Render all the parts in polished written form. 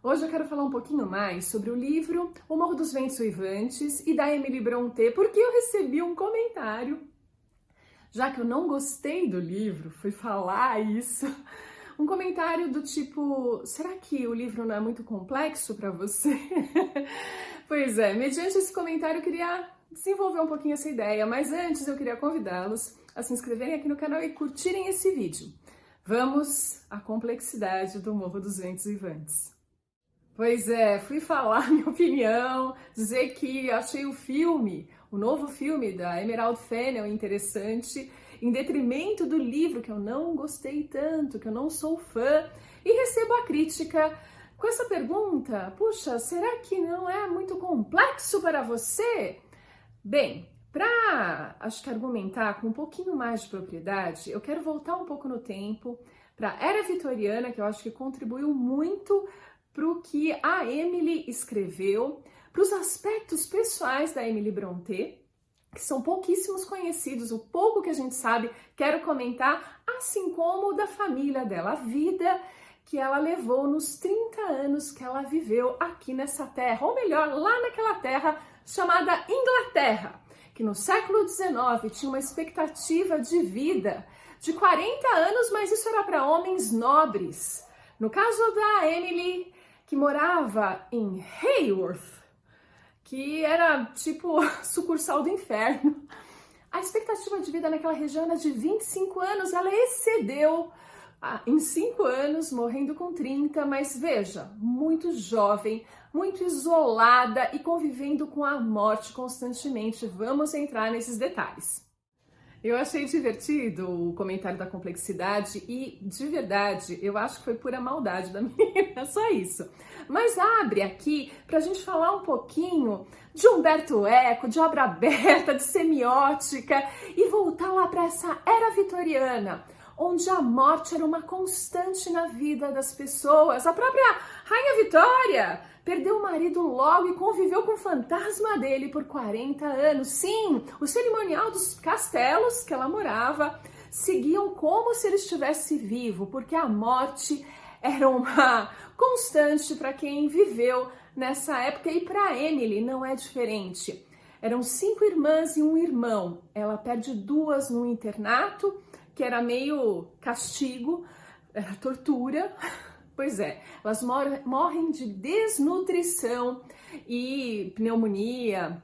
Hoje eu quero falar um pouquinho mais sobre o livro O Morro dos Ventos Uivantes e da Emily Brontë, porque eu recebi um comentário, já que eu não gostei do livro, fui falar isso, um comentário do tipo, será que o livro não é muito complexo para você? Pois é, mediante esse comentário eu queria desenvolver um pouquinho essa ideia, mas antes eu queria convidá-los a se inscreverem aqui no canal e curtirem esse vídeo. Vamos à complexidade do Morro dos Ventos Uivantes. Pois é, fui falar minha opinião, dizer que achei o novo filme da Emerald Fennell interessante, em detrimento do livro que eu não gostei tanto, que eu não sou fã, e recebo a crítica com essa pergunta, puxa, será que não é muito complexo para você? Bem, acho que argumentar com um pouquinho mais de propriedade, eu quero voltar um pouco no tempo, para a Era Vitoriana, que eu acho que contribuiu muito para o que a Emily escreveu, para os aspectos pessoais da Emily Brontë, que são pouquíssimos conhecidos, o pouco que a gente sabe, quero comentar, assim como da família dela, a vida que ela levou nos 30 anos que ela viveu aqui nessa terra, ou melhor, lá naquela terra chamada Inglaterra, que no século XIX tinha uma expectativa de vida de 40 anos, mas isso era para homens nobres. No caso da Emily, que morava em Haworth, que era tipo sucursal do inferno. A expectativa de vida naquela região era de 25 anos, ela excedeu em 5 anos, morrendo com 30, mas veja, muito jovem, muito isolada e convivendo com a morte constantemente. Vamos entrar nesses detalhes. Eu achei divertido o comentário da complexidade e, de verdade, eu acho que foi pura maldade da menina, só isso. Mas abre aqui para a gente falar um pouquinho de Umberto Eco, de obra aberta, de semiótica e voltar lá para essa era vitoriana, onde a morte era uma constante na vida das pessoas. A própria Rainha Vitória perdeu o marido logo e conviveu com o fantasma dele por 40 anos. Sim, o cerimonial dos castelos que ela morava seguiam como se ele estivesse vivo, porque a morte era uma constante para quem viveu nessa época e para Emily não é diferente. Eram 5 irmãs e um irmão. Ela perde 2 no internato, que era meio castigo, era tortura. Pois é, elas morrem de desnutrição e pneumonia,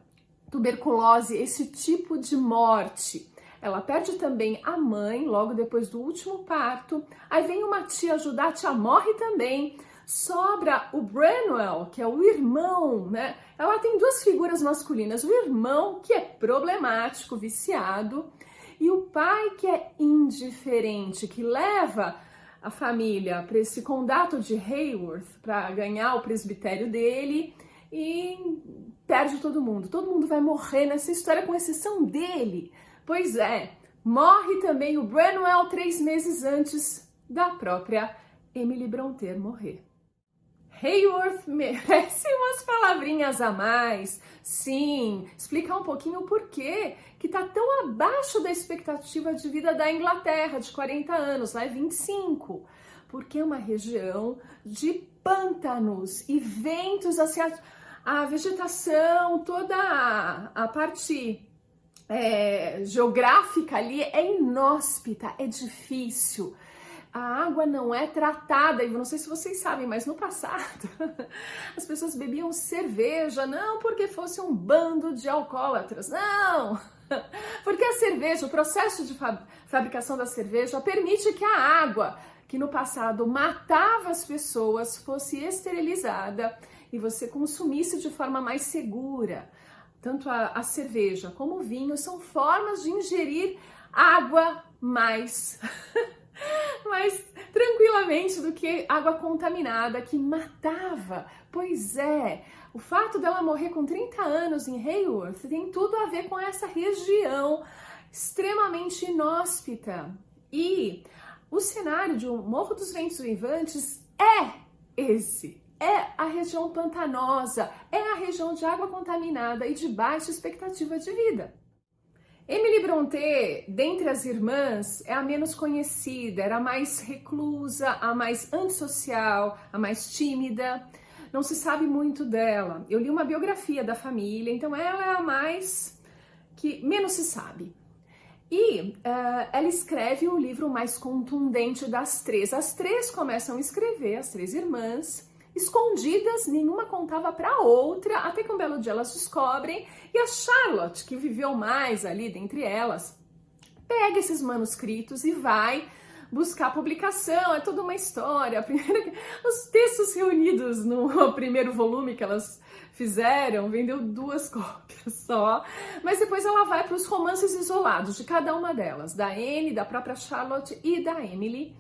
tuberculose, esse tipo de morte. Ela perde também a mãe logo depois do último parto. Aí vem uma tia ajudar, a tia morre também. Sobra o Branwell, que é o irmão, né? Ela tem 2 figuras masculinas. O irmão, que é problemático, viciado, e o pai, que é indiferente, que leva a família para esse condado de Haworth para ganhar o presbitério dele e perde todo mundo. Todo mundo vai morrer nessa história, com exceção dele. Pois é, morre também o Branwell 3 meses antes da própria Emily Brontë morrer. Haworth merece umas palavrinhas a mais, sim, explicar um pouquinho o porquê que tá tão abaixo da expectativa de vida da Inglaterra, de 40 anos, lá é 25, porque é uma região de pântanos e ventos, assim, a vegetação, toda a parte geográfica ali é inóspita, é difícil. A água não é tratada, e eu não sei se vocês sabem, mas no passado as pessoas bebiam cerveja, não porque fosse um bando de alcoólatras, não, porque a cerveja, o processo de fabricação da cerveja permite que a água, que no passado matava as pessoas, fosse esterilizada e você consumisse de forma mais segura. Tanto a cerveja como o vinho são formas de ingerir água mais tranquilamente do que água contaminada que matava. Pois é, o fato dela morrer com 30 anos em Haworth tem tudo a ver com essa região extremamente inóspita. E o cenário de O Morro dos Ventos Uivantes é esse. É a região pantanosa, é a região de água contaminada e de baixa expectativa de vida. Emily Brontë, dentre as irmãs, é a menos conhecida, era a mais reclusa, a mais antissocial, a mais tímida. não se sabe muito dela. Eu li uma biografia da família, então ela é a mais que menos se sabe. E ela escreve o livro mais contundente das três. As três começam a escrever, as três irmãs, escondidas, nenhuma contava para outra, até que um belo dia elas descobrem, e a Charlotte, que viveu mais ali dentre elas, pega esses manuscritos e vai buscar publicação, é toda uma história. Os textos reunidos no primeiro volume que elas fizeram, vendeu 2 cópias só, mas depois ela vai para os romances isolados de cada uma delas, da Anne, da própria Charlotte e da Emily,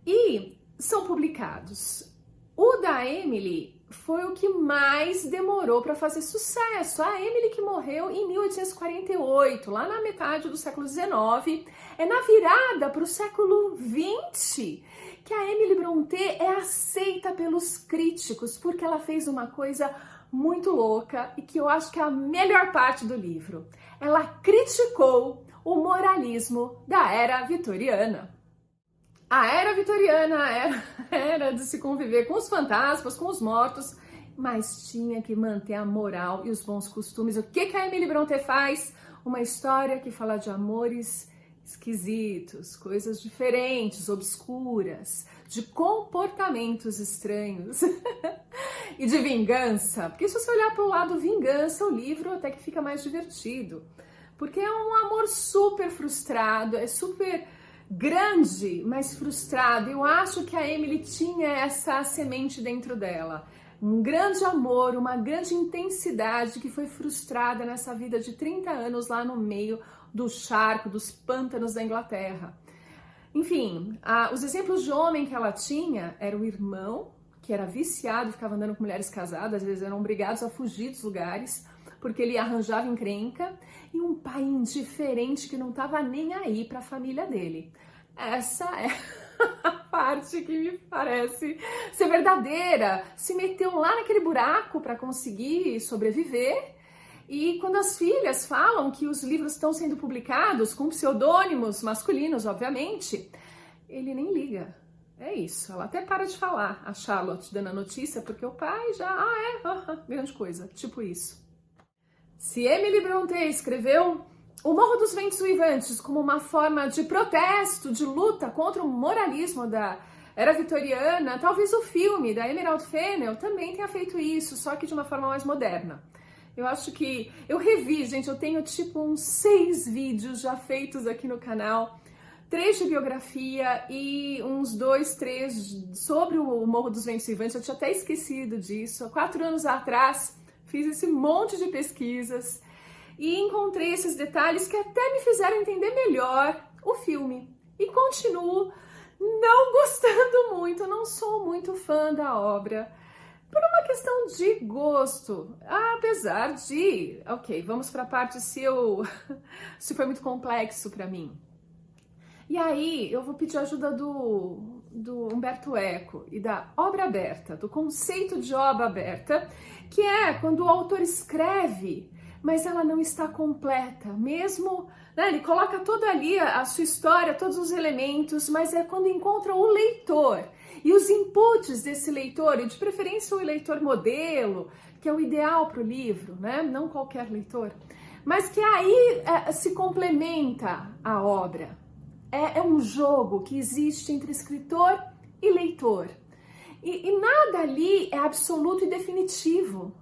e são publicados. O da Emily foi o que mais demorou para fazer sucesso. A Emily, que morreu em 1848, lá na metade do século XIX, é na virada para o século XX que a Emily Brontë é aceita pelos críticos, porque ela fez uma coisa muito louca e que eu acho que é a melhor parte do livro. Ela criticou o moralismo da era vitoriana. A era vitoriana era de se conviver com os fantasmas, com os mortos, mas tinha que manter a moral e os bons costumes. O que a Emily Brontë faz? Uma história que fala de amores esquisitos, coisas diferentes, obscuras, de comportamentos estranhos e de vingança. Porque se você olhar para o lado vingança, o livro até que fica mais divertido. Porque é um amor super frustrado, é super grande, mas frustrado. Eu acho que a Emily tinha essa semente dentro dela. Um grande amor, uma grande intensidade que foi frustrada nessa vida de 30 anos lá no meio do charco, dos pântanos da Inglaterra. Enfim, os exemplos de homem que ela tinha era o irmão, que era viciado, ficava andando com mulheres casadas, às vezes eram obrigados a fugir dos lugares, porque ele arranjava encrenca, e um pai indiferente que não estava nem aí para a família dele. Essa é a parte que me parece ser verdadeira. Se meteu lá naquele buraco para conseguir sobreviver, e quando as filhas falam que os livros estão sendo publicados com pseudônimos masculinos, obviamente, ele nem liga. É isso, ela até para de falar, a Charlotte, dando a notícia, porque o pai já, grande coisa, tipo isso. Se Emily Brontë escreveu O Morro dos Ventos Uivantes como uma forma de protesto, de luta contra o moralismo da era vitoriana, talvez o filme da Emerald Fennell também tenha feito isso, só que de uma forma mais moderna. Eu acho que eu revi, gente, eu tenho tipo uns 6 vídeos já feitos aqui no canal, 3 de biografia e uns 2, 3 sobre o Morro dos Ventos Uivantes. Eu tinha até esquecido disso. Há 4 anos atrás fiz esse monte de pesquisas e encontrei esses detalhes que até me fizeram entender melhor o filme. E continuo não gostando muito, não sou muito fã da obra, por uma questão de gosto, apesar de... Ok, vamos para a parte se foi muito complexo para mim. E aí eu vou pedir ajuda do Umberto Eco e da obra aberta, do conceito de obra aberta, que é quando o autor escreve, mas ela não está completa, mesmo, né, ele coloca toda ali a sua história, todos os elementos, mas é quando encontra o leitor e os inputs desse leitor, e de preferência o leitor modelo, que é o ideal para o livro, né, não qualquer leitor, mas que aí se complementa a obra. É um jogo que existe entre escritor e leitor. E nada ali é absoluto e definitivo.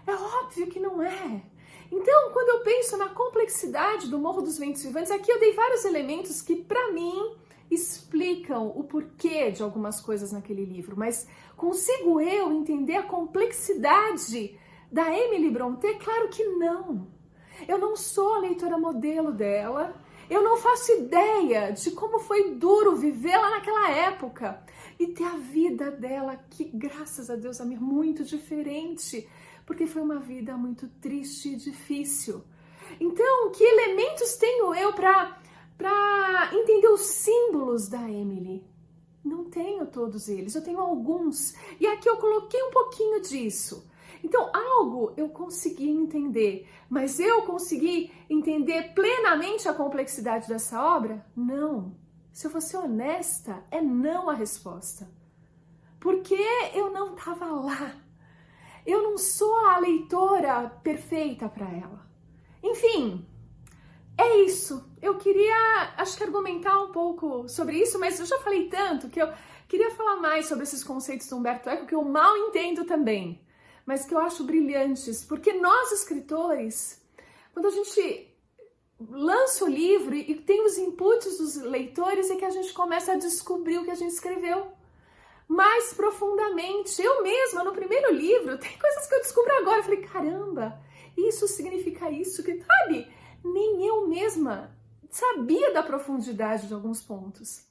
É óbvio que não é. Então, quando eu penso na complexidade do Morro dos Ventos Uivantes, aqui eu dei vários elementos que, para mim, explicam o porquê de algumas coisas naquele livro. Mas consigo eu entender a complexidade da Emily Brontë? Claro que não. Eu não sou a leitora modelo dela. Eu não faço ideia de como foi duro viver lá naquela época e ter a vida dela, que graças a Deus é muito diferente, porque foi uma vida muito triste e difícil. Então, que elementos tenho eu para entender os símbolos da Emily? Não tenho todos eles, eu tenho alguns. E aqui eu coloquei um pouquinho disso. Então, algo eu consegui entender, mas eu consegui entender plenamente a complexidade dessa obra? Não. Se eu fosse honesta, é não a resposta. Porque eu não estava lá. eu não sou a leitora perfeita para ela. Enfim, é isso. Eu queria, acho que argumentar um pouco sobre isso, mas eu já falei tanto que eu queria falar mais sobre esses conceitos do Umberto Eco que eu mal entendo também, mas que eu acho brilhantes, porque nós escritores, quando a gente lança o livro e tem os inputs dos leitores, é que a gente começa a descobrir o que a gente escreveu mais profundamente. Eu mesma, no primeiro livro, tem coisas que eu descubro agora. Eu falei, caramba, isso significa isso, que sabe? Nem eu mesma sabia da profundidade de alguns pontos.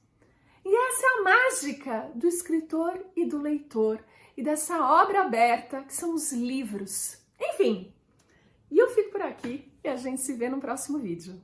E essa é a mágica do escritor e do leitor, e dessa obra aberta que são os livros. Enfim, e eu fico por aqui e a gente se vê no próximo vídeo.